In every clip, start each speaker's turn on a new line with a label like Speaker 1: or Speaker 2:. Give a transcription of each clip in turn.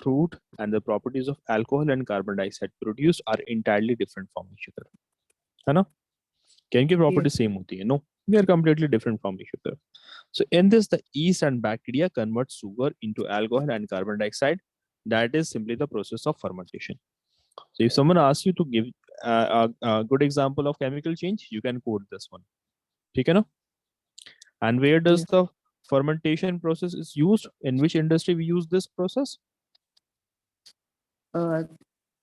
Speaker 1: fruit and the properties of alcohol and carbon dioxide produced are entirely different from each other. है ना? क्या इनकी
Speaker 2: Yeah.
Speaker 1: properties same होती है? No, they are completely different from each other. So in this, the yeast and bacteria convert sugar into alcohol and carbon dioxide. That is simply the process of fermentation. So if someone asks you to give a good example of chemical change, you can quote this one. ठीक है ना? And where does the fermentation process is used? In which industry we use this process?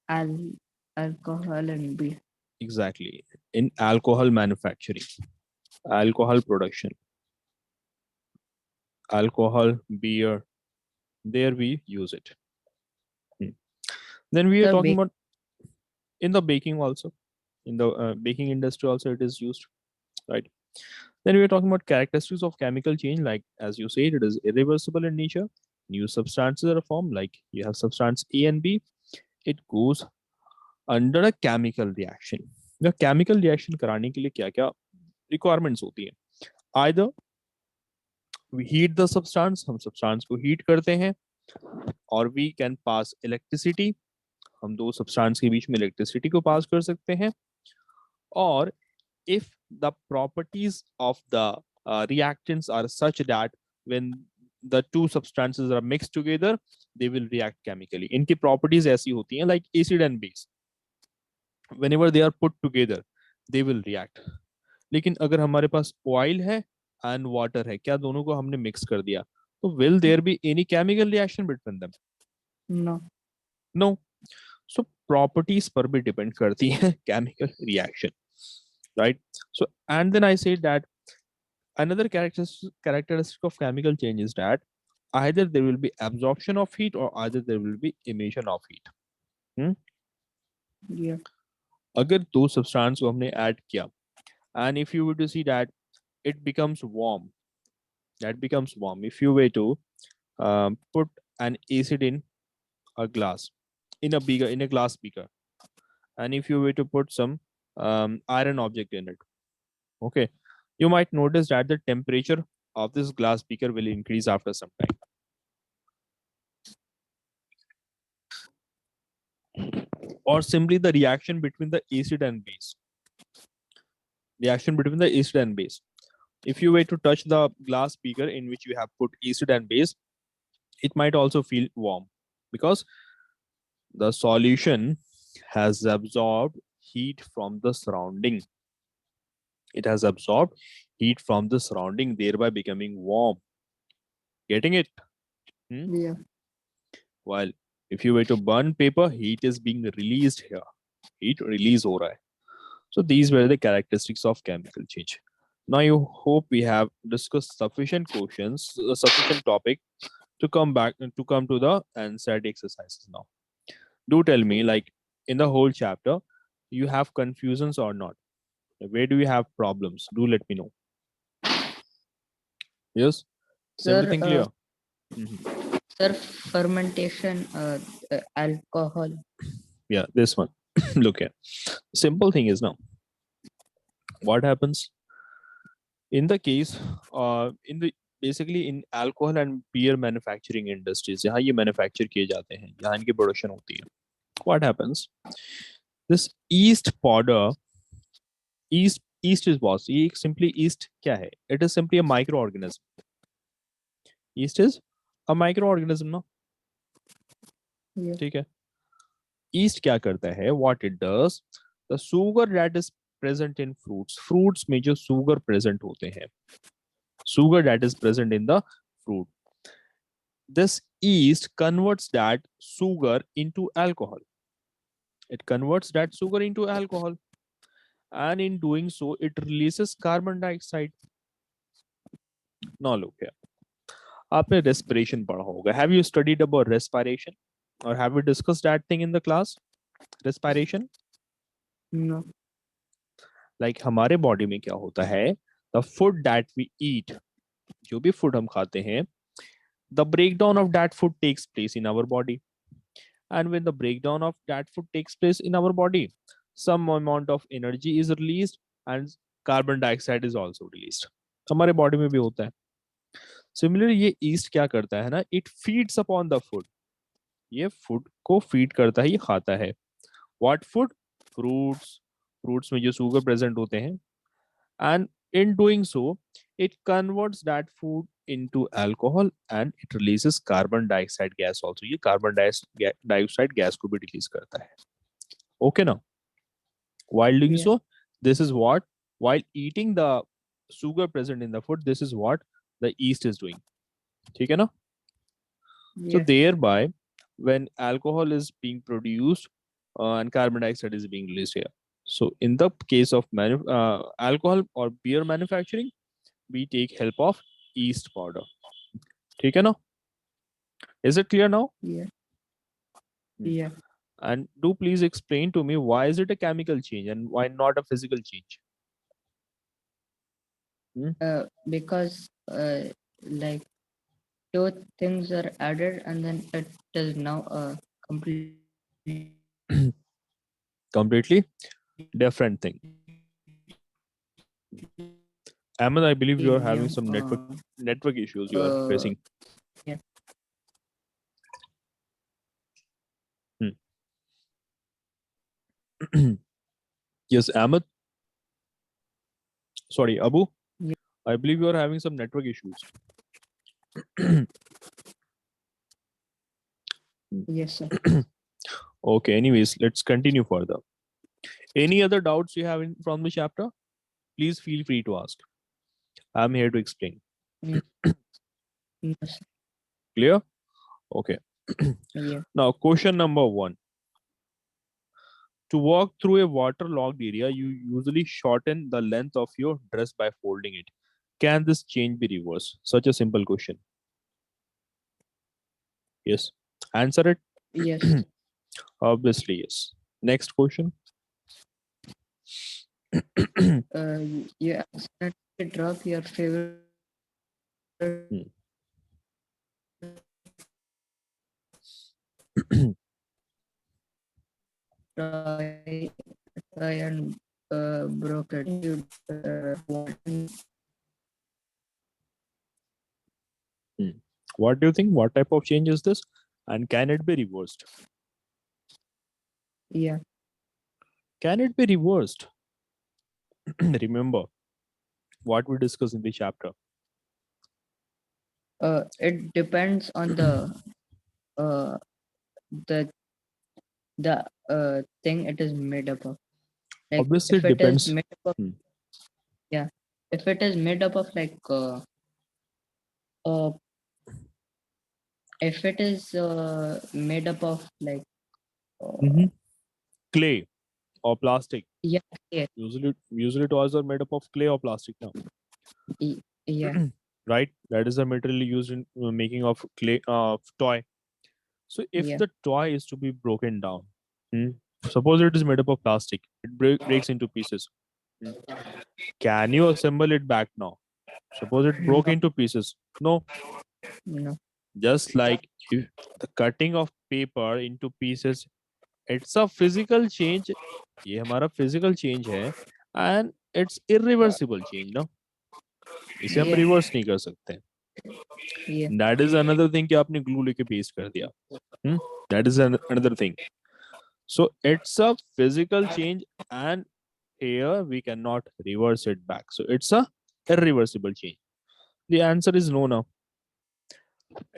Speaker 2: Alcohol and beer.
Speaker 1: Exactly. In alcohol manufacturing, alcohol production, alcohol, beer, there we use it. Then we are talking about in the baking also, in the baking industry also it is used, right? Then we are talking about characteristics of chemical change, like as you said, it is irreversible in nature. New substances are formed, like you have substance A and B. It goes under a chemical reaction. The chemical reaction कराने के लिए क्या क्या requirements होती है? Either we heat the substance, हम substance को heat करते हैं, or we can pass electricity, हम दो substance के बीच में electricity को pass कर सकते हैं, or if the properties of the reactants are such that when the two substances are mixed together, they will react chemically. इनकी properties ऐसी होती हैं like acid and base. Whenever they are put together, they will react. लेकिन अगर हमारे पास oil है and water है, क्या दोनों को हमने mix कर दिया, तो will there be any chemical reaction between them?
Speaker 2: No.
Speaker 1: No. So properties पर भी depend करती है chemical reaction, right? So and then I said that another characteristic of chemical change is that either there will be absorption of heat or either there will be emission of heat.
Speaker 2: Yeah.
Speaker 1: अगर दो substance को हमने add किया and if you were to see that it becomes warm, that becomes warm. If you were to put an acid in a glass, in a glass beaker, and if you were to put some iron object in it, okay, you might notice that the temperature of this glass beaker will increase after some time. Or simply the reaction between the acid and base. Reaction between the acid and base. If you were to touch the glass beaker in which you have put acid and base, it might also feel warm because the solution has absorbed heat from the surrounding. It has absorbed heat from the surrounding, thereby becoming warm. Getting it?
Speaker 2: Yeah.
Speaker 1: While if you were to burn paper, heat is being released here. Heat release हो रहा है. So these were the characteristics of chemical change. Now I hope we have discussed sufficient questions, sufficient topic to come to the answer exercises now. Do tell me, like in the whole chapter, you have confusions or not? Where do you have problems? Do let me know. Yes? Is
Speaker 2: Sir,
Speaker 1: everything clear?
Speaker 2: Sir, fermentation, alcohol.
Speaker 1: Yeah, this one. Look here. Simple thing is now, what happens in the case, basically in alcohol and beer manufacturing industries, जहाँ ये manufacture किए जाते हैं, जहाँ इनकी production होती है, what happens? This yeast powder, yeast is what? ये simply yeast क्या है? It is simply a microorganism. Yeast is a microorganism, no?
Speaker 2: Yeah.
Speaker 1: ठीक है. Yeast क्या करता है? What it does? The sugar that is present in fruits में जो sugar present होते हैं, sugar that is present in the fruit, this yeast converts that sugar into alcohol. It converts that sugar into alcohol, and in doing so, it releases carbon dioxide. Now look here. आपने respiration पढ़ा होगा. Have you studied about respiration, or have we discussed that thing in the class? Respiration.
Speaker 2: No.
Speaker 1: Like हमारे body में क्या होता है? The food that we eat, जो भी food हम खाते हैं, the breakdown of that food takes place in our body. And when the breakdown of that food takes place in our body, some amount of energy is released and carbon dioxide is also released. हमारे body में भी होता है. Similarly, ये yeast क्या करता है ना? It feeds upon the food. ये फूड को फीड करता है, ये खाता है। What food? फ्रूट्स। फ्रूट्स में जो शुगर प्रेजेंट होते हैं, and in doing so it converts that food into alcohol and it releases carbon dioxide gas also। ये कार्बन डाइऑक्साइड गैस को भी रिलीज करता है। ओके ना? while doing
Speaker 2: Yeah.
Speaker 1: so, this is what, while eating the sugar present in the food, this is what the yeast is doing। ठीक है ना? So
Speaker 2: Yeah.
Speaker 1: thereby when alcohol is being produced and carbon dioxide is being released here, so in the case of alcohol or beer manufacturing, we take help of yeast powder। ठीक है ना? Is it clear now?
Speaker 2: Yeah.
Speaker 1: Hmm.
Speaker 2: Yeah.
Speaker 1: And do please explain to me why is it a chemical change and why not a physical change? Hmm?
Speaker 2: Because like two things are added and then it is now a completely
Speaker 1: Completely different thing। Ahmed, I believe you are
Speaker 2: new
Speaker 1: having some network issues you are facing।
Speaker 2: yeah.
Speaker 1: Hmm. Yes, Ahmed. Sorry, Abu.
Speaker 2: Yeah.
Speaker 1: I believe you are having some network issues।
Speaker 2: Yes, sir.
Speaker 1: Okay, anyways, let's continue further। Any other doubts you have from the chapter? Please feel free to ask, I'm here to explain।
Speaker 2: Mm, no, sir.
Speaker 1: Clear? Okay।
Speaker 2: Yeah.
Speaker 1: Now question number 1: to walk through a waterlogged area you usually shorten the length of your dress by folding it, can this change be reversed? Such a simple question। Yes, answer it।
Speaker 2: Yes.
Speaker 1: Obviously yes। Next question।
Speaker 2: You accidentally drop your favorite
Speaker 1: Hmm.
Speaker 2: toy and broke it. You want
Speaker 1: Hmm. What do you think? What type of change is this? And can it be reversed?
Speaker 2: yeah.
Speaker 1: Can it be reversed? Remember what we discussed in the chapter.
Speaker 2: It depends on uh the thing it is made up of. Like
Speaker 1: Obviously,
Speaker 2: if
Speaker 1: it
Speaker 2: it is
Speaker 1: depends.
Speaker 2: made up of
Speaker 1: Hmm.
Speaker 2: yeah, if it is made up of like uh if it is made up of like uh,
Speaker 1: Mhm. Clay or plastic.
Speaker 2: yeah, yeah,
Speaker 1: Usually toys are made up of clay or plastic now,
Speaker 2: yeah,
Speaker 1: right? That is the material used in making of clay toy. So if
Speaker 2: yeah,
Speaker 1: the toy is to be broken down, hmm, suppose it is made up of plastic, it breaks into pieces. Hmm. Can you assemble it back now? Suppose it broke
Speaker 2: no,
Speaker 1: into pieces. No,
Speaker 2: no,
Speaker 1: just like if the cutting of paper into pieces, it's a physical change। ये हमारा physical change है and it's irreversible change ना, इसे हम
Speaker 2: yeah,
Speaker 1: reverse नहीं कर सकते।
Speaker 2: yeah,
Speaker 1: That is another thing कि आपने glue लेके paste कर दिया। hmm? That is another thing। So it's a physical change and here we cannot reverse it back, so it's a irreversible change। The answer is no now।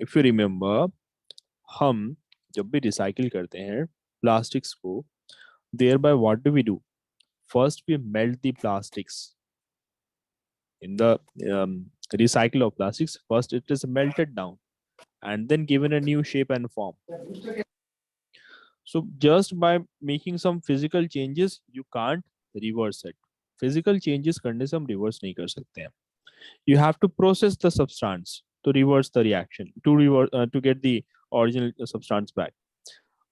Speaker 1: If you remember, हम जब भी recycle करते हैं plastics को, thereby what do we do? First we melt the plastics in the recycle of plastics. First it is melted down and then given a new shape and form। So just by making some physical changes you can't reverse it। Physical changes करने से हम reverse नहीं कर सकते हैं। You have to process the substance to reverse the reaction, to get the original substance back।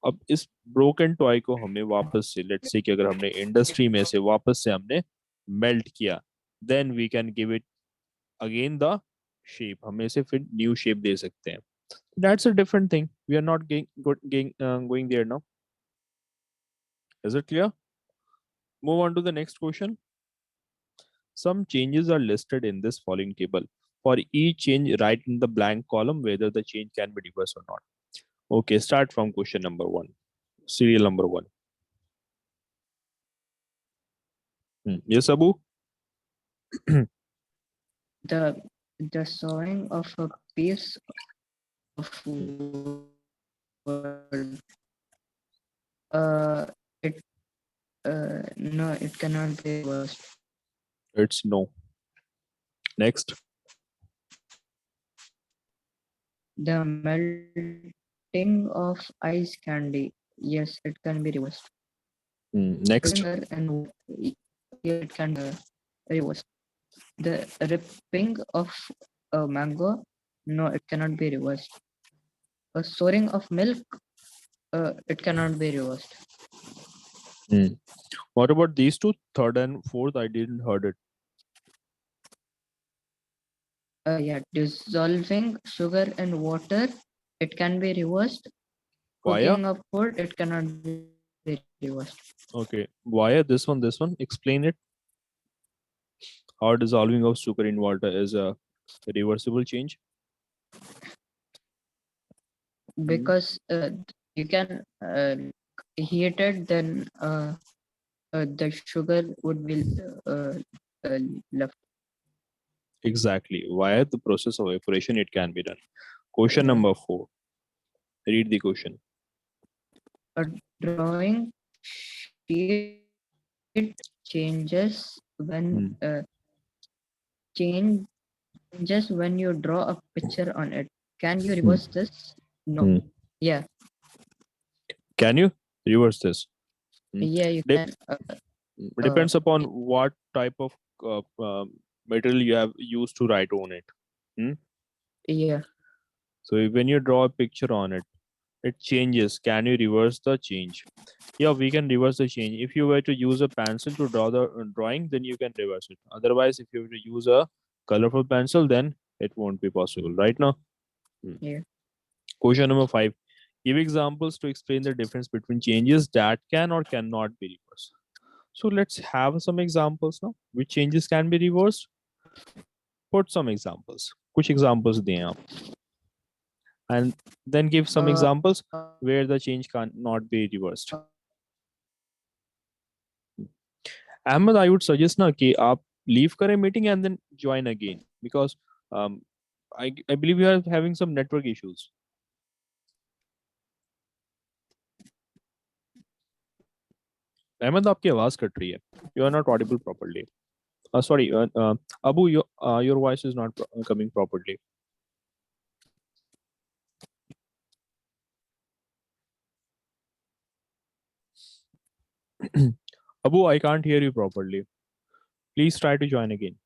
Speaker 1: अब इस broken toy को हमें वापस से, लेट्स से कि अगर हमने इंडस्ट्री में से वापस से हमने मेल्ट किया, then we can give it again the shape, हमें से फिर न्यू शेप दे सकते हैं। That's a different thing, we are not going there now. Is it clear? Move on to the next question. Some changes are listed in this following table. For each change, write in the blank column whether the change can be reversed or not। Okay, start from question number one. Serial number one. Yes, Abu?
Speaker 2: The sewing of a piece of wood. Uh, it no, it cannot be reversed.
Speaker 1: It's no. Next.
Speaker 2: The melting of ice candy. Yes, it can be reversed.
Speaker 1: Next.
Speaker 2: Sugar and water. Yes, it can be reversed. The ripping of a mango. No, it cannot be reversed. A soaring of milk. It cannot be reversed.
Speaker 1: Hmm. What about these two? Third and fourth, I didn't heard it.
Speaker 2: Yeah, dissolving sugar and water. It can be reversed.
Speaker 1: Via?
Speaker 2: Cooking of food. It cannot be reversed.
Speaker 1: Okay. Via this one, this one. Explain it. How dissolving of sugar in water is a reversible change. Hmm.
Speaker 2: Because you can heat it, then the sugar would be uh, left.
Speaker 1: Exactly. Via the process of evaporation, it can be done. Question
Speaker 2: Yeah.
Speaker 1: number four. Read the question.
Speaker 2: A drawing sheet changes when
Speaker 1: Hmm.
Speaker 2: change changes when you draw a picture on it. Can you
Speaker 1: Hmm.
Speaker 2: reverse this? No.
Speaker 1: Hmm.
Speaker 2: Yeah.
Speaker 1: Can you reverse this? Hmm.
Speaker 2: Yeah, you
Speaker 1: Dep-
Speaker 2: can. Uh,
Speaker 1: Depends upon what type of material you have used to write on it. Hmm.
Speaker 2: yeah.
Speaker 1: So when you draw a picture on it, it changes. Can you reverse the change? Yeah, we can reverse the change. If you were to use a pencil to draw the drawing, then you can reverse it. Otherwise, if you were to use a colorful pencil, then it won't be possible. Right now. Hmm.
Speaker 2: Yeah.
Speaker 1: Question number five. Give examples to explain the difference between changes that can or cannot be reversed. So let's have some examples now. Which changes can be reversed? Put some examples. कुछ examples दें आप. And then give some
Speaker 2: Uh,
Speaker 1: examples where the change cannot be reversed. Ahmed, I would suggest ना कि आप leave करें meeting and then join again because um, I believe you are having some network issues. Ahmad आपकी आवाज cut रही है. You are not audible properly. Sorry, Abu, your voice is not coming properly. Abu, I can't hear you properly. Please try to join again.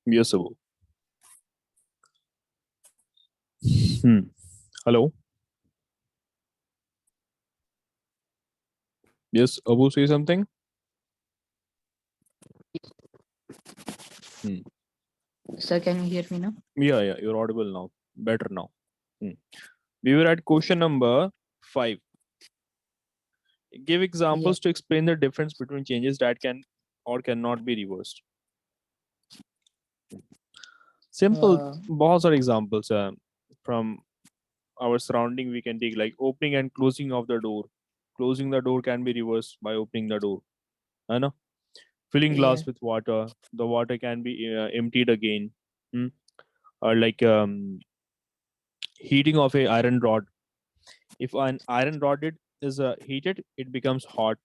Speaker 1: Yes, Abu. Hmm. Hello. Yes, Abu, say something. Hmm.
Speaker 2: sir, can you hear me now?
Speaker 1: Yeah, you're audible now. Better now. Hmm. We were at question number five. Give
Speaker 2: Yeah.
Speaker 1: examples to explain the difference between changes that can or cannot be reversed. Simple,
Speaker 2: Uh,
Speaker 1: बहुत सारे examples from our surrounding we can take like opening and closing of the door. Closing the door can be reversed by opening the door. I know. Filling
Speaker 2: yeah.
Speaker 1: glass with water, the water can be emptied again. Hmm. Or like heating of a iron rod. If an iron rod is heated, it becomes hot.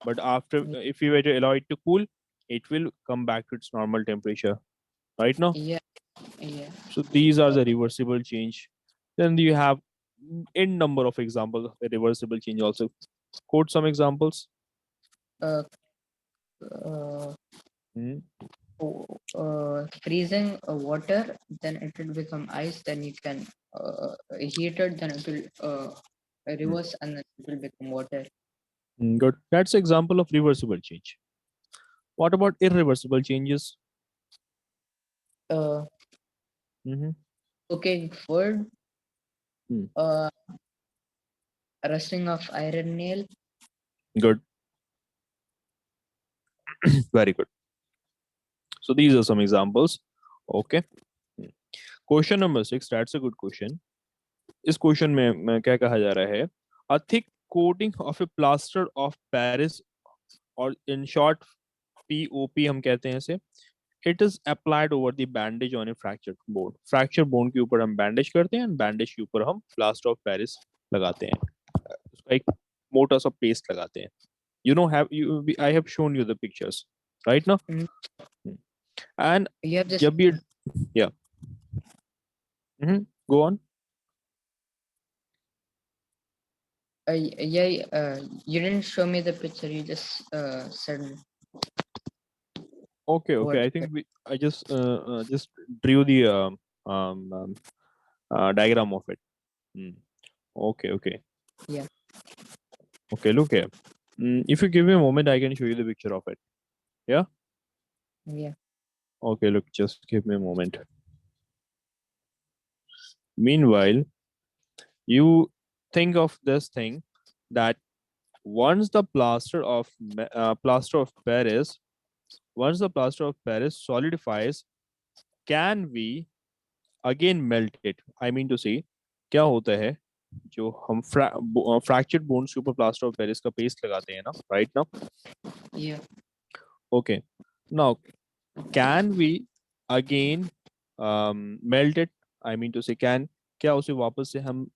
Speaker 1: But after, if you were to allow it to cool, it will come back to its normal temperature. right now.
Speaker 2: Yeah. Yeah.
Speaker 1: So these are the reversible change. Then you have n number of examples of the reversible change also. Quote some examples.
Speaker 2: Uh, uh,
Speaker 1: Hmm.
Speaker 2: Freezing water, then it will become ice. Then you can heat it. Then it will
Speaker 1: Hmm.
Speaker 2: reverse, and then it will become water.
Speaker 1: Good. That's example of reversible change. What about irreversible changes?
Speaker 2: Uh,
Speaker 1: Hmm.
Speaker 2: Cooking food,
Speaker 1: Hmm.
Speaker 2: uh, rusting of iron nail.
Speaker 1: Good. Very good. So these are some examples. Okay. Hmm. Question number 6. That's a good question. इस question में क्या कहा जा रहा है? A thick coating of a plaster of Paris, और in short POP हम कहते हैं इसे, it is applied over the bandage on a fractured bone. Fracture bone के ऊपर हम bandage करते हैं, and bandage के ऊपर हम plaster of Paris लगाते हैं. उसका एक मोटा सा paste लगाते हैं. You know, I have shown you the pictures, right now.
Speaker 2: Mm,
Speaker 1: And
Speaker 2: You have this.
Speaker 1: जब ये, yeah, go on.
Speaker 2: Yeah. You didn't show me the picture. You just said
Speaker 1: Okay, okay.
Speaker 2: what.
Speaker 1: I think I just drew the um, um, diagram of it. Hmm. Okay, okay,
Speaker 2: Yeah.
Speaker 1: okay. Look here. If you give me a moment, I can show you the picture of it. Yeah.
Speaker 2: Yeah.
Speaker 1: Okay. Look, just give me a moment. Meanwhile, you think of this thing that once the plaster of Paris, once the plaster of Paris solidifies, can we again melt it? I mean to say, क्या होता है जो हम fractured bones के ऊपर plaster of Paris का paste लगाते हैं ना, राइट ना?
Speaker 2: Yeah.
Speaker 1: Okay. Now can we again melt it? I mean to say, can, क्या उसे वापस से हम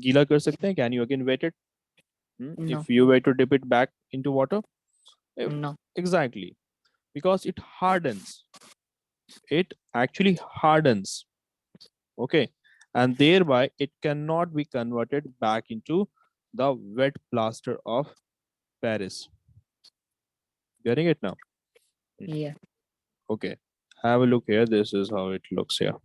Speaker 1: गीला कर सकते हैं? Can you again wet it
Speaker 2: No.
Speaker 1: if you were to dip it back into water? Eh,
Speaker 2: No.
Speaker 1: exactly, because it hardens. It actually hardens. Okay, and thereby it cannot be converted back into the wet plaster of Paris. Getting it now? Hmm.
Speaker 2: Yeah.
Speaker 1: Okay, have a look here. This is how it looks here.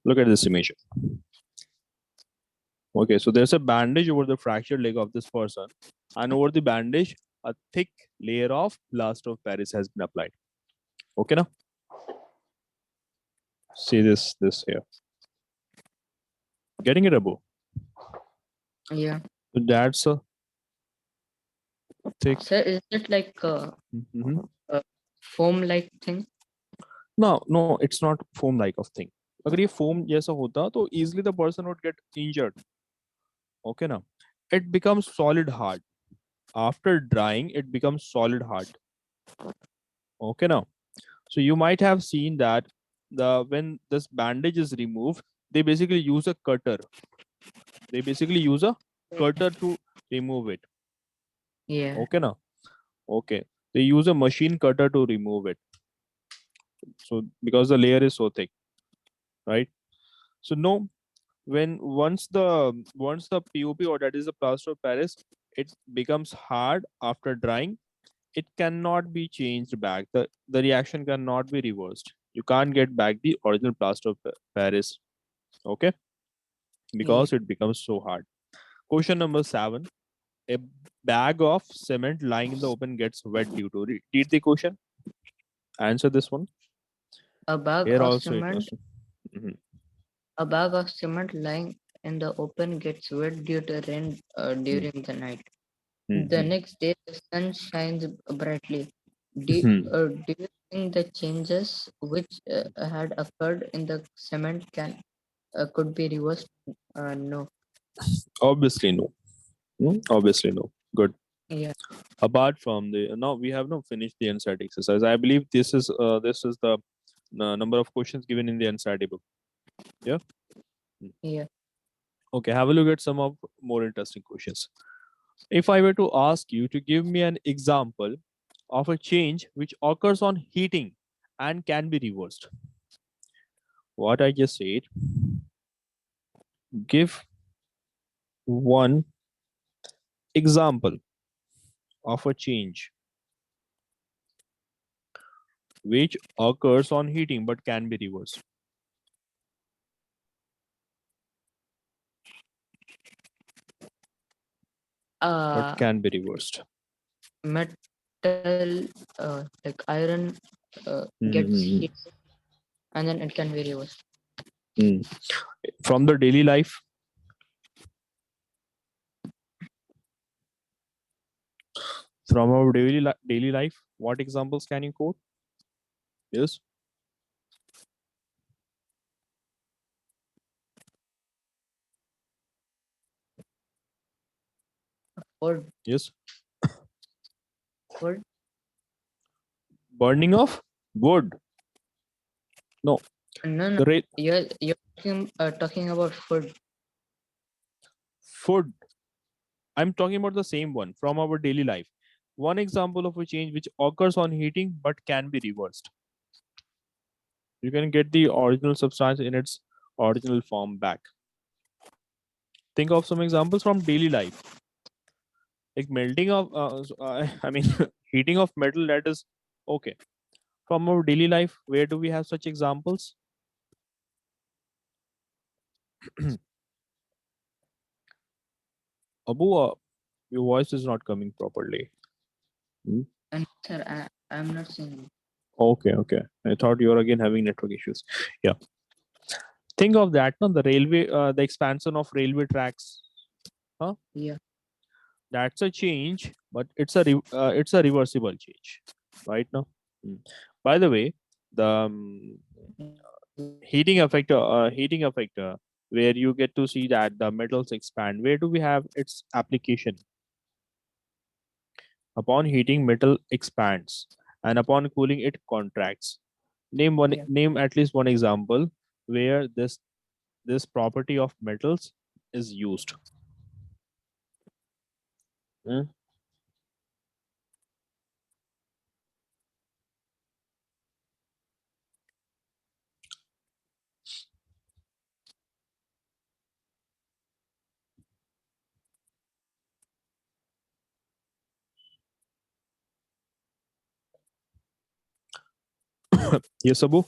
Speaker 1: Look at this image. Okay, so there's a bandage over the fractured leg of this person, and over the bandage, a thick layer of plaster of Paris has been applied. Okay, now see this here. Getting it, Abu?
Speaker 2: Yeah.
Speaker 1: So that's a thick.
Speaker 2: So is it like
Speaker 1: Mhm.
Speaker 2: a foam like thing?
Speaker 1: No, no, it's not foam like of thing. अगर ये foam जैसा होता तो easily the person would get injured. Okay, now it becomes solid hard. After drying, it becomes solid hard. Okay, now so you might have seen that when this bandage is removed, they basically use a cutter. They basically use a cutter to remove it.
Speaker 2: Yeah.
Speaker 1: Okay, now okay, they use a machine cutter to remove it. So because the layer is so thick, right? So no, when once the POP, or that is the plaster of Paris, it becomes hard after drying, it cannot be changed back. The reaction cannot be reversed. You can't get back the original plaster of Paris. Okay,
Speaker 2: Yeah.
Speaker 1: because it becomes so hard. Question number 7. A bag of cement lying in the open gets wet due to, read the question, answer this one.
Speaker 2: A bag
Speaker 1: Here
Speaker 2: of
Speaker 1: also it
Speaker 2: cement.
Speaker 1: was. Mhm.
Speaker 2: A bag of cement lying in the open gets wet due to rain during the night. The
Speaker 1: Mhm.
Speaker 2: next day, the sun shines brightly.
Speaker 1: Mhm.
Speaker 2: Do you think the changes which had occurred in the cement can could be reversed? No.
Speaker 1: Obviously no. Obviously no. Good.
Speaker 2: Yeah.
Speaker 1: Apart from the now we have not finished the NCERT exercise. I believe this is the number of questions given in the NCERT book. Yeah. Mm.
Speaker 2: Yeah.
Speaker 1: Okay. Have a look at some of more interesting questions. If I were to ask you to give me an example of a change which occurs on heating and can be reversed, what I just said, give one example of a change which occurs on heating but can be reversed. But
Speaker 2: Uh,
Speaker 1: can be reversed.
Speaker 2: Metal, like iron, gets
Speaker 1: Mhm.
Speaker 2: heat and then it can be reversed.
Speaker 1: Mm. From the daily life, from our daily life, what examples can you quote? Yes,
Speaker 2: Wood,
Speaker 1: yes.
Speaker 2: wood.
Speaker 1: Burning of wood. No,
Speaker 2: No, no.
Speaker 1: the
Speaker 2: You're talking about food.
Speaker 1: food. I'm talking about the same one from our daily life. One example of a change which occurs on heating but can be reversed. You can get the original substance in its original form back. Think of some examples from daily life, like melting of, I mean, heating of metal. That is okay. From our daily life, where do we have such examples? Abu, your voice is not coming properly. Hmm?
Speaker 2: And sir, I'm not saying.
Speaker 1: Okay, okay. I thought you were again having network issues. Yeah. Think of that, no? The railway, the expansion of railway tracks. Huh?
Speaker 2: Yeah.
Speaker 1: That's a change, but it's a reversible change, right now. Mm. By the way, the heating effector, where you get to see that the metals expand. Where do we have its application? Upon heating, metal expands, and upon cooling, it contracts.
Speaker 2: Yeah.
Speaker 1: Name at least one example where this property of metals is used. Hmm? Yes, Abu.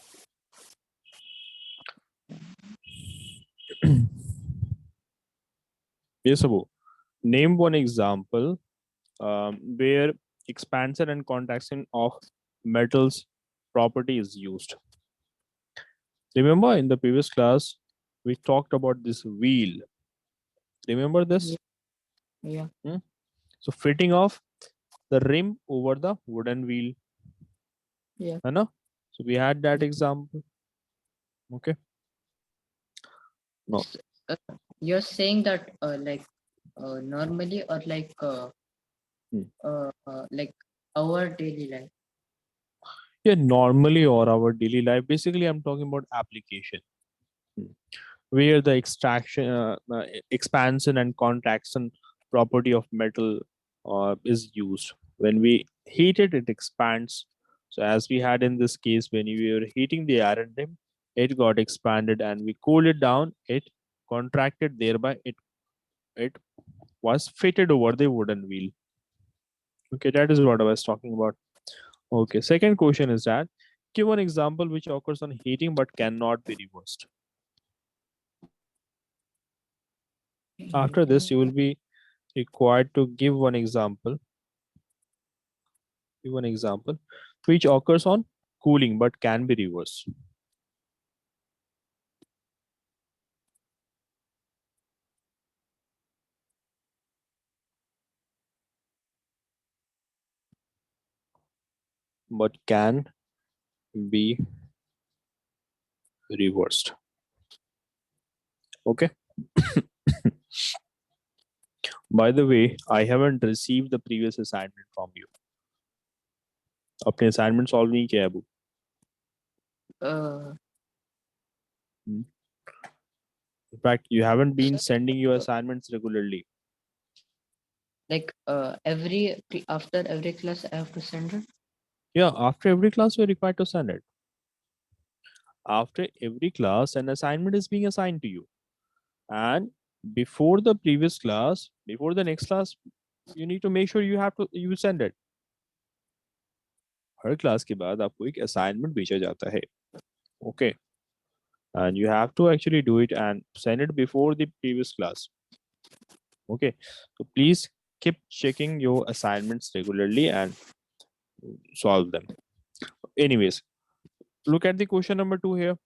Speaker 1: Yes, Abu. Name one example where expansion and contraction of metals property is used. Remember in the previous class we talked about this wheel. Remember
Speaker 2: Yeah.
Speaker 1: this?
Speaker 2: Yeah.
Speaker 1: Hmm? So fitting of the rim over the wooden wheel.
Speaker 2: Yeah.
Speaker 1: है ना? So we had that
Speaker 2: Yeah.
Speaker 1: example. Okay. No.
Speaker 2: S- uh, you're saying that normally or
Speaker 1: Hmm.
Speaker 2: like our daily life.
Speaker 1: Yeah, normally or our daily life. Basically, I'm talking about application. Hmm. Where the expansion and contraction property of metal is used. When we heat it, it expands. So as we had in this case, when we were heating the iron rim, it got expanded, and we cooled it down, it contracted, thereby it was fitted over the wooden wheel. Okay, that is what I was talking about. Okay, second question is that give an example which occurs on heating but cannot be reversed. After this, you will be required to give one example which occurs on cooling but can be reversed. But can be reversed. Okay. By the way, I haven't received the previous assignment from you. अपने assignment solve नहीं किया है Abu.
Speaker 2: Uh,
Speaker 1: Hmm. In fact, you haven't been
Speaker 2: sir,
Speaker 1: sending your assignments regularly.
Speaker 2: like after every class, I have to send it.
Speaker 1: Yeah, after every class, you're required to send it. After every class, an assignment is being assigned to you. And before the previous class, before the next class, you need to make sure you send it. Her class के बाद आपको एक assignment भेजा जाता है. Okay. And you have to actually do it and send it before the previous class. Okay. So please keep checking your assignments regularly and solve them. Anyways, look at the question number 2 here.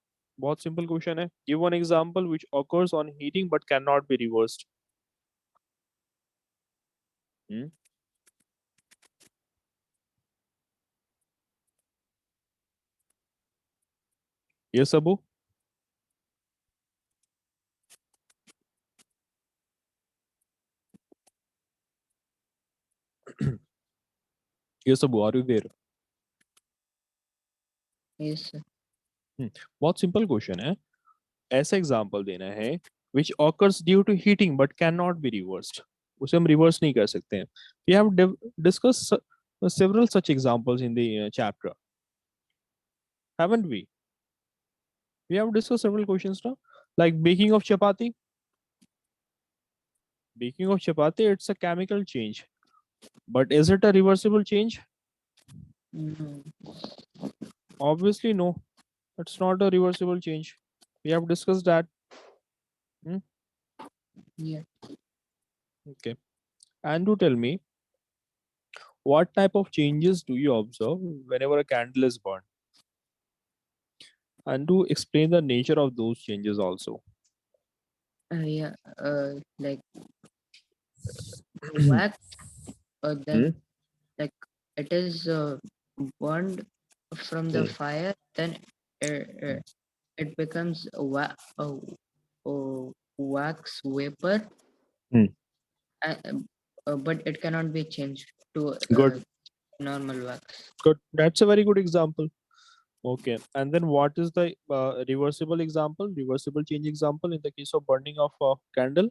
Speaker 1: बहुत simple question है. Give one example which occurs on heating but cannot be reversed. Hmm? Yes, Abu? Yes, Abu, are you there?
Speaker 2: Yes, sir.
Speaker 1: बहुत simple question है. ऐसा example देना है which occurs due to heating but cannot be reversed. उसे हम reverse नहीं कर सकते हैं. We have discussed several such examples in the chapter, haven't we? We have discussed several questions now, like baking of chapati. Baking of chapati, it's a chemical change, but is it a reversible change?
Speaker 2: No.
Speaker 1: Obviously, no. It's not a reversible change. We have discussed that. Hmm?
Speaker 2: Yeah.
Speaker 1: Okay. And do tell me, what type of changes do you observe whenever a candle is burned? And to explain the nature of those changes also.
Speaker 2: Yeah. Like
Speaker 1: Hmm.
Speaker 2: wax. Then like it is burned from the
Speaker 1: Hmm.
Speaker 2: fire. Then it becomes a wax vapor,
Speaker 1: Hmm.
Speaker 2: uh, but it cannot be changed to
Speaker 1: Good,
Speaker 2: normal wax.
Speaker 1: good. That's a very good example. Okay. And then what is the reversible example, reversible change example in the case of burning of candle?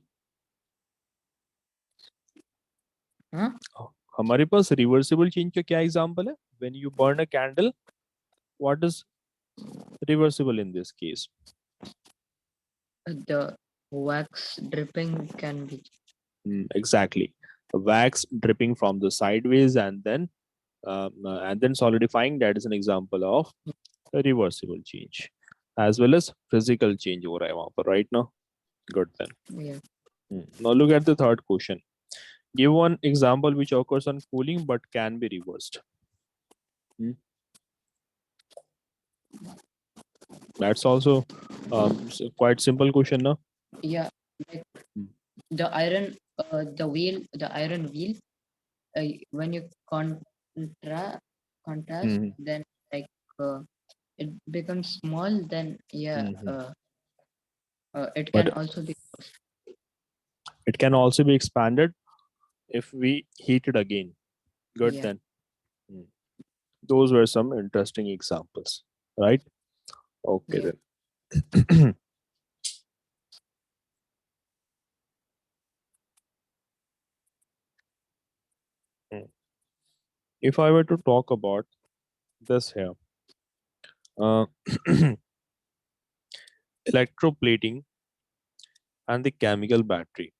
Speaker 2: Huh?
Speaker 1: हमारे पास reversible change का क्या example है? When you burn a candle, what is reversible in this case?
Speaker 2: The wax dripping can be.
Speaker 1: Exactly. Wax dripping from the sideways and then solidifying. That is an example of a reversible change, as well as physical change हो रहा है वहाँ पर right now. Good then.
Speaker 2: Yeah.
Speaker 1: Now look at the third question. Give one example which occurs on cooling but can be reversed. Hmm, That's also quite simple question, no?
Speaker 2: Yeah. Like
Speaker 1: Hmm.
Speaker 2: the iron wheel. When you contrast,
Speaker 1: Hmm.
Speaker 2: then like uh, it becomes small. Then yeah,
Speaker 1: Hmm.
Speaker 2: it can
Speaker 1: But
Speaker 2: also be.
Speaker 1: it can also be expanded if we heat it again. Good
Speaker 2: Yeah.
Speaker 1: then. Hmm. Those were some interesting examples, right? Okay
Speaker 2: Yeah.
Speaker 1: then. Hmm. If I were to talk about this here, uh, electroplating and the chemical battery,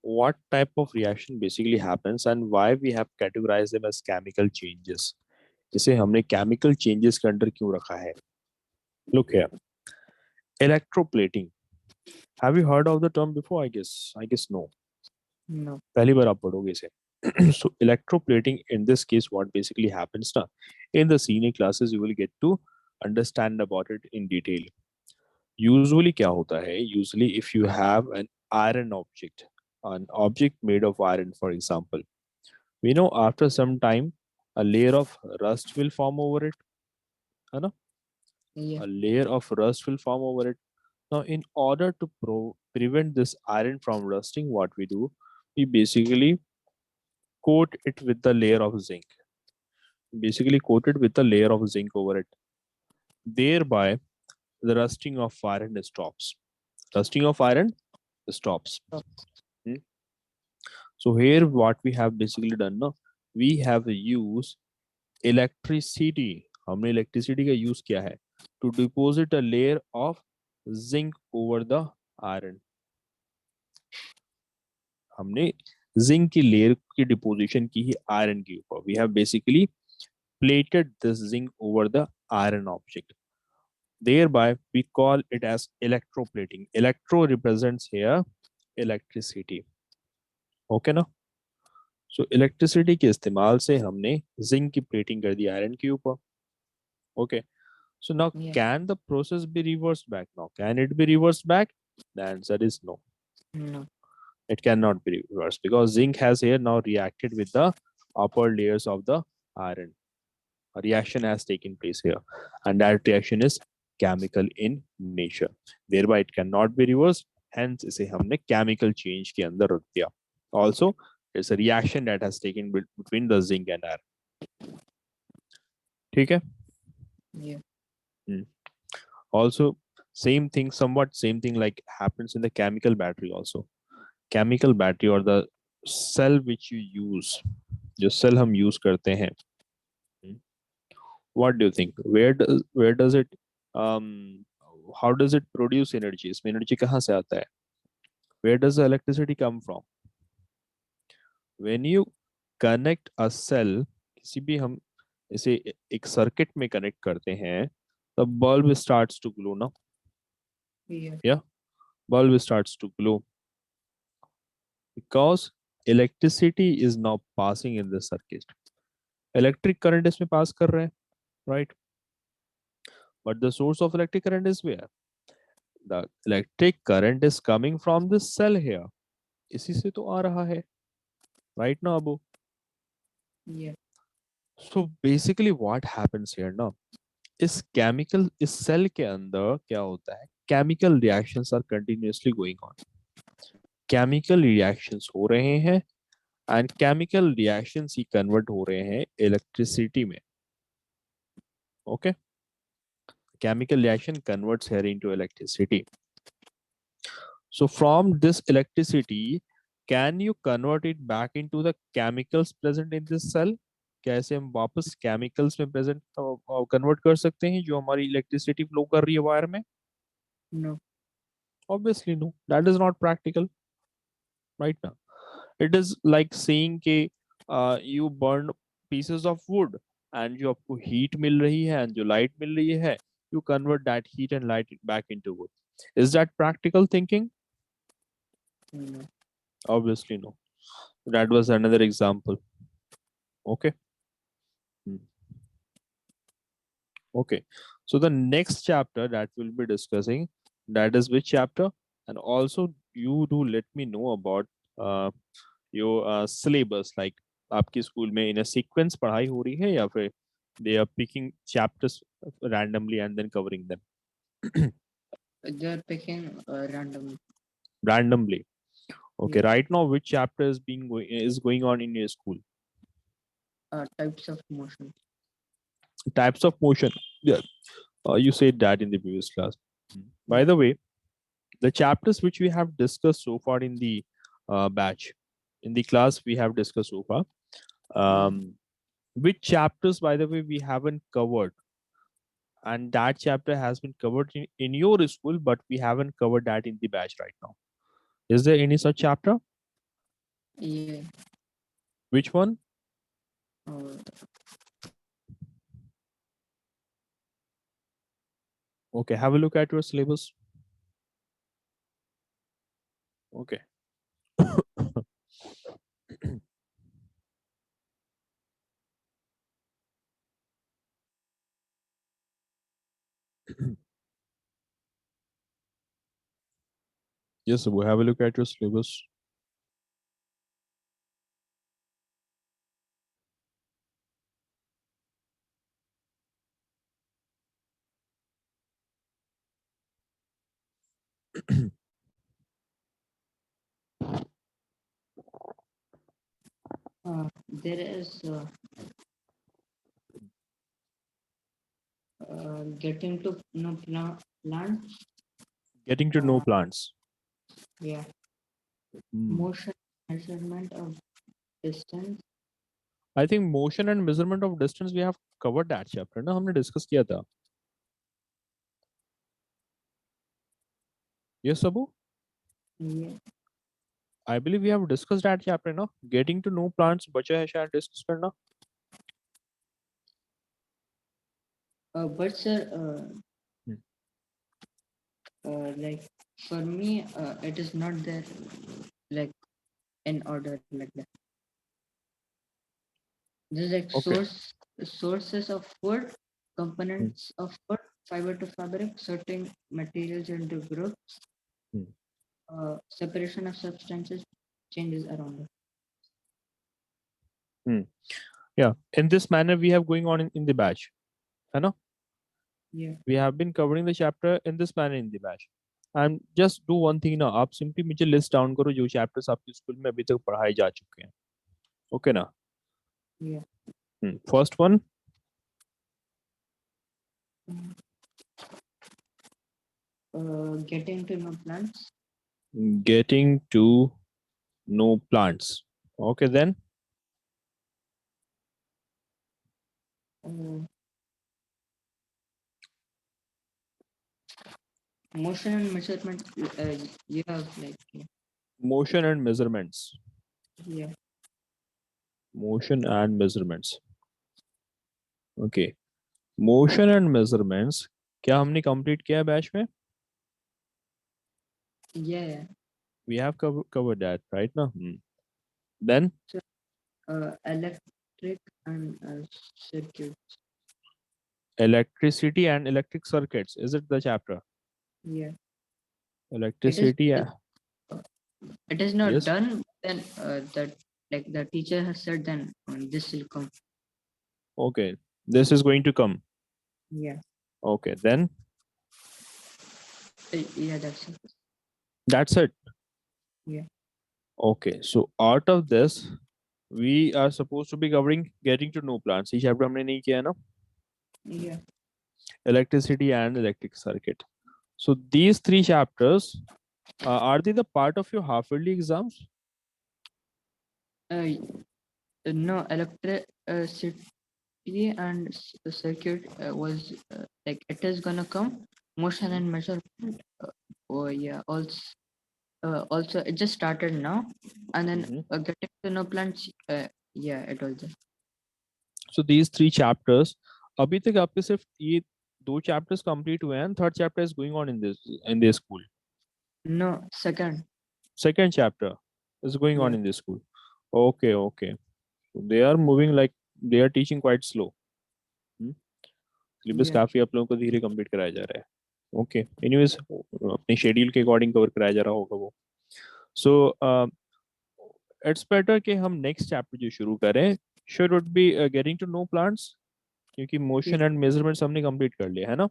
Speaker 1: what type of reaction basically happens and why we have categorized them as chemical changes? इसे हमने chemical changes के अंदर क्यों रखा है? Look here, electroplating. Have you heard of the term before? I guess no.
Speaker 2: No.
Speaker 1: पहली बार आप पढ़ोगे इसे. So electroplating in this case, what basically happens now? In the senior classes, you will get to understand about it in detail. Usually क्या होता है? Usually if you have an object made of iron, for example, we know after some time a layer of rust will form over it. है ना?
Speaker 2: Yeah.
Speaker 1: A layer of rust will form over it. Now, in order to prevent this iron from rusting, what we do? we basically coat it with the layer of zinc. Basically coat it with the layer of zinc over it. Thereby, the rusting of iron stops. Rusting of iron stops.
Speaker 2: Oh,
Speaker 1: Hmm. So here, what we have basically done, no, we have used electricity. हमने electricity का use किया है to deposit a layer of zinc over the iron. हमने zinc की layer की deposition की ही iron के ऊपर. We have basically plated this zinc over the iron object. Thereby, we call it as electroplating. Electro represents here electricity. Okay ना. सो electricity के इस्तेमाल से हमने जिंक की प्लेटिंग कर दी आयरन के ऊपर. Okay. So now
Speaker 2: yeah.
Speaker 1: Can the process be reversed back? Now can it be reversed back? The answer is no.
Speaker 2: No.
Speaker 1: It cannot be reversed because zinc has here now reacted with the upper layers of the iron. A reaction has taken place here, and that reaction is chemical in nature. Thereby, it cannot be reversed. Hence, इसे हमने chemical change के अंदर रख दिया. Also, it's a reaction that has taken between the zinc and iron. ठीक है?
Speaker 2: Yeah.
Speaker 1: Hmm. Also, same thing, somewhat same thing like happens in the chemical battery also. Chemical battery or the cell which you use, जो cell हम use करते हैं. Hmm. What do you think? Where does it um how does it produce energy? इसमें energy कहाँ से आता है? Where does the electricity come from? When you connect a cell, किसी भी हम इसे एक सर्किट में कनेक्ट करते हैं, the bulb starts to glow now.
Speaker 2: Yeah.
Speaker 1: Yeah, bulb starts to glow because electricity is now passing in the circuit. Electric current इसमें pass कर रहे हैं, right? But the source of electric current is where? The electric current is coming from this cell here. इसी से तो आ रहा है, right now Abu.
Speaker 2: Yeah.
Speaker 1: So basically what happens here now, इस केमिकल इस सेल के अंदर क्या होता है, chemical reactions are continuously going on. Chemical reactions हो रहे हैं एंड केमिकल रिएक्शंस ही कन्वर्ट हो रहे हैं इलेक्ट्रिसिटी में. Okay. Chemical reaction converts here into electricity. So from this electricity, can you convert it back into the chemicals present in this cell? कैसे हम वापस केमिकल्स में प्रेजेंट कन्वर्ट कर सकते हैं जो हमारी इलेक्ट्रिसिटी फ्लो कर रही है वायर में?
Speaker 2: No.
Speaker 1: Obviously no, that is not practical, right ना. इट इज लाइक सेइंग के you burn pieces of wood and जो आपको हीट मिल रही है एंड जो लाइट मिल रही है, you convert that heat and light back into would. Is that practical thinking?
Speaker 2: No.
Speaker 1: Obviously no. That was another example. Okay. Hmm. Okay. So the next chapter that we'll be discussing, that is which chapter? And also you do let me know about uh, your syllabus. Like आपकी school में in a sequence पढ़ाई हो रही है या फिर they are picking chapters randomly and then covering them
Speaker 2: They're picking random.
Speaker 1: randomly. Okay.
Speaker 2: Yeah.
Speaker 1: Right now, which chapter is going on in your school?
Speaker 2: Types of motion.
Speaker 1: Types of motion. Yeah. You said that in the previous class. By
Speaker 2: Yeah.
Speaker 1: the way, the chapters which we have discussed so far in the batch, in the class we have discussed so far,
Speaker 2: Yeah.
Speaker 1: which chapters, by the way, we haven't covered, and that chapter has been covered in your school, but we haven't covered that in the batch right now. Is there any such chapter?
Speaker 2: Yeah.
Speaker 1: Which one?
Speaker 2: Uh,
Speaker 1: Okay, have a look at your syllabus. Okay. Yes, we'll have a look at your syllabus.
Speaker 2: there is getting to know plants.
Speaker 1: Getting to know plants.
Speaker 2: Yeah,
Speaker 1: Hmm.
Speaker 2: motion measurement of distance.
Speaker 1: I think motion and measurement of distance we have covered that chapter ना हमने discuss किया था. Yes, Sabu?
Speaker 2: Yeah,
Speaker 1: I believe we have discussed that chapter ना. Getting to know plants बचा है शायद discuss करना.
Speaker 2: but sir,
Speaker 1: Hmm.
Speaker 2: like for me, it is not there like in order like that. There's like
Speaker 1: Okay.
Speaker 2: sources of food,
Speaker 1: Hmm.
Speaker 2: components of food, fiber to fabric, sorting materials into groups,
Speaker 1: Hmm.
Speaker 2: separation of substances, changes around it.
Speaker 1: Hmm. Yeah. In this manner we have going on in the batch. है ना?
Speaker 2: Yeah,
Speaker 1: We have been covering the chapter in this manner in the batch. And just do one thing ना आप simply मुझे list down करो जो chapters आपके school में अभी तक पढ़ाए जा चुके हैं. Okay ना?
Speaker 2: yeah.
Speaker 1: First one.
Speaker 2: Getting to know plants,
Speaker 1: Getting to know plants. Okay then.
Speaker 2: uh, motion and measurement. You have like
Speaker 1: Motion and measurements.
Speaker 2: yeah,
Speaker 1: Motion and measurements. Okay. Motion and measurements. क्या हमने complete किया batch में?
Speaker 2: yeah.
Speaker 1: We have covered that right now. Then
Speaker 2: So, electric and circuit.
Speaker 1: electricity and electric circuits. Is it the chapter?
Speaker 2: Yeah, it is.
Speaker 1: Electricity.
Speaker 2: It is not
Speaker 1: Yes.
Speaker 2: done. Then that like the teacher has said. Then this will come.
Speaker 1: Okay. This is going to come.
Speaker 2: Yeah,
Speaker 1: Okay. Then
Speaker 2: yeah. That's it.
Speaker 1: that's it.
Speaker 2: Yeah,
Speaker 1: Okay. So out of this, we are supposed to be covering getting to know plants. ये chapter हमने नहीं किया है ना?
Speaker 2: yeah.
Speaker 1: Electricity and electric circuit. So these three chapters, are they the part of your half yearly exams?
Speaker 2: Uh, no, electricity and circuit was like it is gonna come. Motion
Speaker 1: Mhm.
Speaker 2: and measurement. Oh yeah. Also it just started now, and then
Speaker 1: Mhm.
Speaker 2: getting to know plants. Yeah, it was just
Speaker 1: So these three chapters, अभी तक आपके सिर्फ ये दो chapters complete हुए हैं and third chapter is going on in this school.
Speaker 2: no second.
Speaker 1: Second chapter is going on
Speaker 2: Yeah,
Speaker 1: in this school. Okay, okay. So they are moving like they are teaching quite slow. Syllabus
Speaker 2: yeah.
Speaker 1: काफी आप लोगों को धीरे complete कराया जा रहा है. Okay anyways अपने शेड्यूल के अकॉर्डिंग कवर कराया जा रहा होगा वो. सो इट्स बेटर कि हम नेक्स्ट चैप्टर जो शुरू करें should would be getting to know plants क्योंकि
Speaker 2: Yeah,
Speaker 1: मोशन एंड मेजरमेंट्स हमने कंप्लीट कर लिया है ना.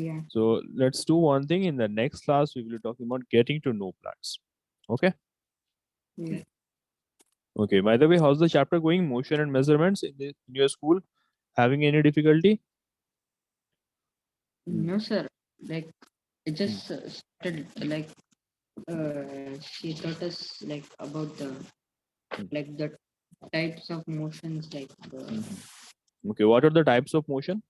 Speaker 2: yeah,
Speaker 1: So let's do one thing. In the next class, we will be talking about getting to know plants. Okay.
Speaker 2: yeah.
Speaker 1: Okay. By the way, how's the chapter going? Motion and measurements in your school? Having any difficulty? Hmm.
Speaker 2: No, sir. Like it
Speaker 1: Hmm.
Speaker 2: just started. Like she taught us like about the
Speaker 1: Hmm.
Speaker 2: like the types of motions. Like
Speaker 1: Mhm. Okay. What are the types of motion?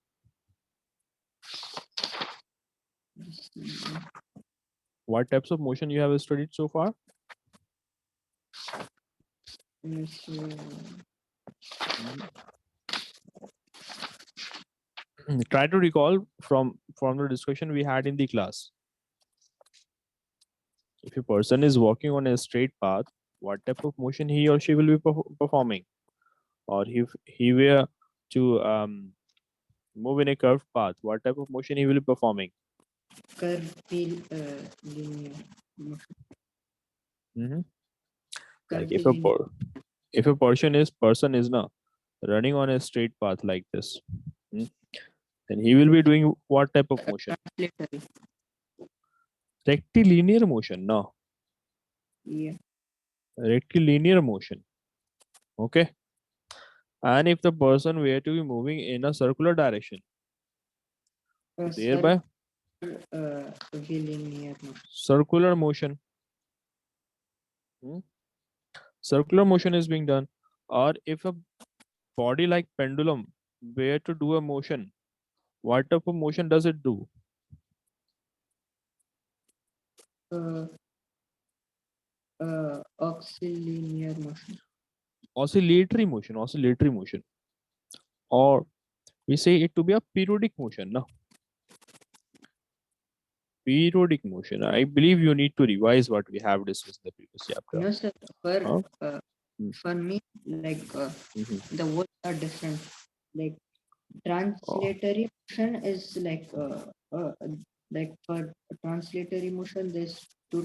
Speaker 1: What types of motion you have studied so far?
Speaker 2: yes,
Speaker 1: Mhm. Try to recall from the discussion we had in the class. If a person is walking on a straight path, what type of motion he or she will be performing? Or if he were to move in a curved path, what type of motion he will be performing?
Speaker 2: linear motion.
Speaker 1: Mhm. Like
Speaker 2: Curvilinear.
Speaker 1: if a person is now running on a straight path like this, mm, then he will be doing what type of motion?
Speaker 2: Translatory.
Speaker 1: Rectilinear motion, no.
Speaker 2: Yeah.
Speaker 1: Rectilinear motion. Okay. And if the person were to be moving in a circular direction, so
Speaker 2: Sir,
Speaker 1: thereby
Speaker 2: linear motion.
Speaker 1: circular motion, hmm, circular motion is being done. Or if a body like pendulum were to do a motion, what type of motion does it do?
Speaker 2: Uh, Auxilinear motion.
Speaker 1: Oscillatory motion, oscillatory motion. Or we say it to be a periodic motion. No, periodic motion. I believe you need to revise what we have discussed in the previous chapter.
Speaker 2: No, sir.
Speaker 1: Huh?
Speaker 2: Uh,
Speaker 1: Hmm.
Speaker 2: for me, like
Speaker 1: Mhm.
Speaker 2: the words are different. Like
Speaker 1: Oh.
Speaker 2: translatory motion is like for translatory motion, there's two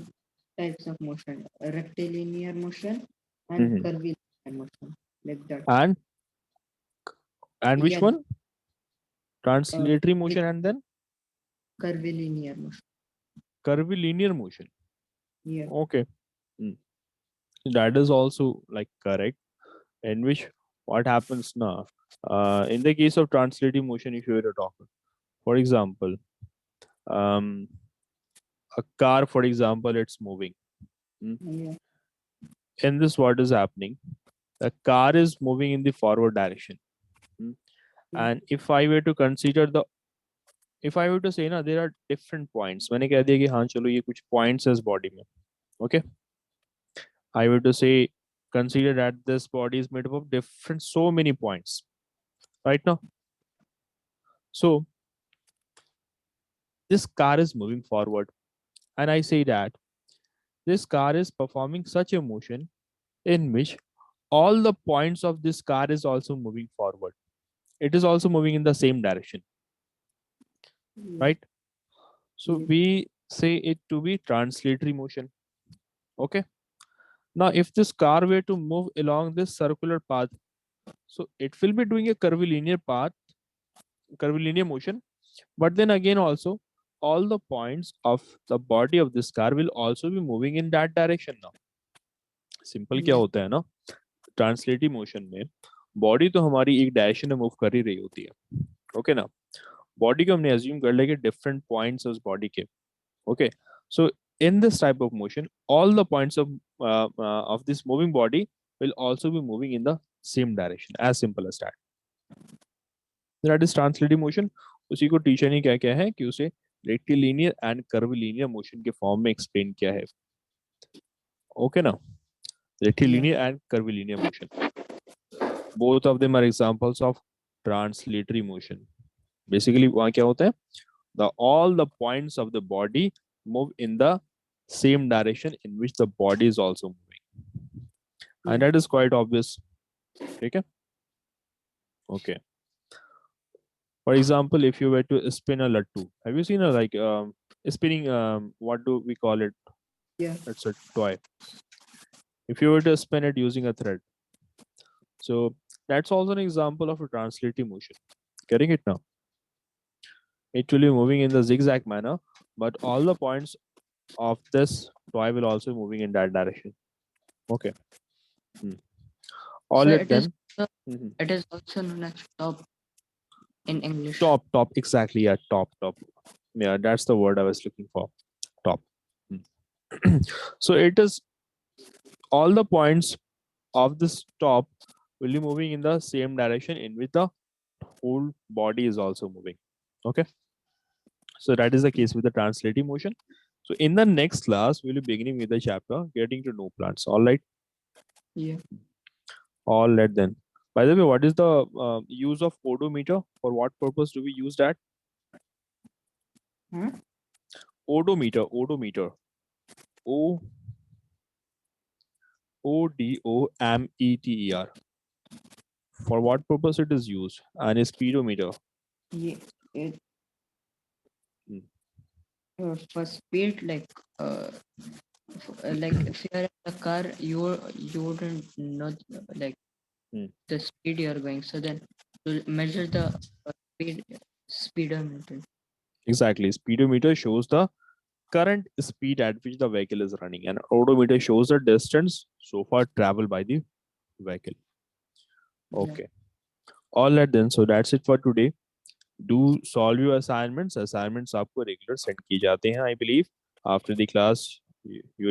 Speaker 2: types of motion: rectilinear motion and
Speaker 1: Mhm.
Speaker 2: curvilinear motion. Like that.
Speaker 1: And which
Speaker 2: Yeah,
Speaker 1: one?
Speaker 2: uh,
Speaker 1: Translatory motion and then
Speaker 2: curvilinear motion.
Speaker 1: curvilinear motion.
Speaker 2: Yeah.
Speaker 1: Okay. Hmm. That is also like correct. In which what happens now? In the case of translative motion, if you were to talk, for example, um, a car, for example, it's moving. Hmm.
Speaker 2: Yeah.
Speaker 1: In this, what is happening? The car is moving in the forward direction. Hmm.
Speaker 2: Yeah.
Speaker 1: And if I were to say ना, there are different points. मैंने कह दिया कि हाँ चलो ये कुछ points है इस body में. Okay. I were to say consider that this body is made up of different so many points. Right now. So this car is moving forward. And I say that this car is performing such a motion in which all the points of this car is also moving forward. It is also moving in the same direction,
Speaker 2: Yeah.
Speaker 1: right? So
Speaker 2: Yeah.
Speaker 1: we say it to be translatory motion. Okay. Now, if this car were to move along this circular path, so it will be doing a curvilinear path, curvilinear motion. But then again, also all the points of the body of this car will also be moving in that direction now. Simple क्या
Speaker 2: Yeah.
Speaker 1: होता है ना, translative motion में body तो हमारी एक direction में move कर ही रही होती है, ओके ना. बॉडी को हमने अज्यूम कर लिया कि डिफरेंट पॉइंट्स उस बॉडी के, okay. So in this type of motion all the points of this moving body will also be moving in the same direction, as simple as that. That is translative motion. उसी को teacher ने क्या क्या है कि उसे rectilinear and curvilinear motion के form में एक्सप्लेन किया है, ओके ना.
Speaker 2: Yeah.
Speaker 1: Rectilinear and curvilinear motion, both of them are examples of translatory motion. Basically वहाँ क्या होता है, the all the points of the body move in the same direction in which the body is also moving, and
Speaker 2: Yeah.
Speaker 1: that is quite obvious. Okay. Okay. For example, if you were to spin a lattu, have you seen a like spinning? What do we call it?
Speaker 2: Yeah.
Speaker 1: It's a toy. If you were to spin it using a thread, so that's also an example of a translative motion. Getting it now? It will be moving in the zigzag manner, but all the points of this toy will also be moving in that direction. Okay. Hmm. All
Speaker 2: So
Speaker 1: right then.
Speaker 2: uh,
Speaker 1: Mhm.
Speaker 2: it is also known as top in English.
Speaker 1: Top, exactly. Yeah, top. Yeah, that's the word I was looking for. Top. Hmm. So it is all the points of this top will be moving in the same direction in which the whole body is also moving. Okay. So that is the case with the translative motion. So in the next class, we'll be beginning with the chapter getting to know plants. All right.
Speaker 2: Yeah.
Speaker 1: All right then. By the way, what is the use of odometer? For what purpose do we use that?
Speaker 2: Huh?
Speaker 1: Odometer. O ODOMETER. For what purpose it is used? And a speedometer.
Speaker 2: Yeah. It,
Speaker 1: Hmm.
Speaker 2: for speed, like if you are in a car, you wouldn't know like
Speaker 1: Hmm.
Speaker 2: the speed you are going. So then to measure the speed speedometer.
Speaker 1: Exactly. Speedometer shows the current speed at which the vehicle is running, and odometer shows the distance so far traveled by the vehicle.
Speaker 2: Yeah.
Speaker 1: Okay. All right then. So that's it for today. Do solve your assignments. Assignments आपको regular send किए जाते हैं, I believe. After the class, you